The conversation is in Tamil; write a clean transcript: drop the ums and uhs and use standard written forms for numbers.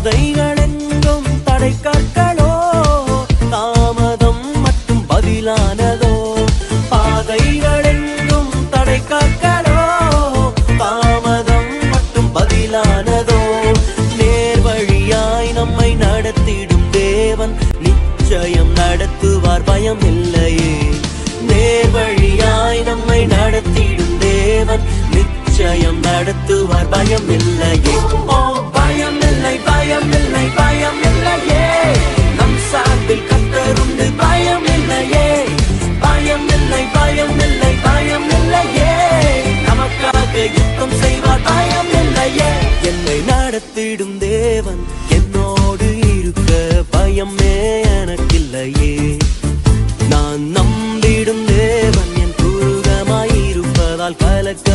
பாதைகளெங்கும் தடை கற்களோ தாமதம் மட்டும் பதிலானதோ பாதைகளெங்கும் தடை கற்களோ தாமதம் மட்டும் பதிலானதோ நேர் வழியாய் நம்மை நடத்திடும் தேவன் நிச்சயம் நடத்துவார் பயம் இல்லையே நேர் வழியாய் நம்மை நடத்திடும் தேவன் நிச்சயம் நடத்துவார் பயம் இல்லையே ஓ பயம் இல்லை பயம் இல்லை பயம் இல்லையே நம் சார்பில் கர்த்தருண்டு பயம் இல்லையே பயம் இல்லை பயம் இல்லை பயம் இல்லையே நமக்காக யுத்தம் செய்வார் பயம் இல்லையே என்னை நடத்திடும் தேவன் என்னோடு இருக்க பயமே எனக்கில்லையே நான் நம்பிடும் தேவன் என் துருகமாயிருப்பதால் கலக்க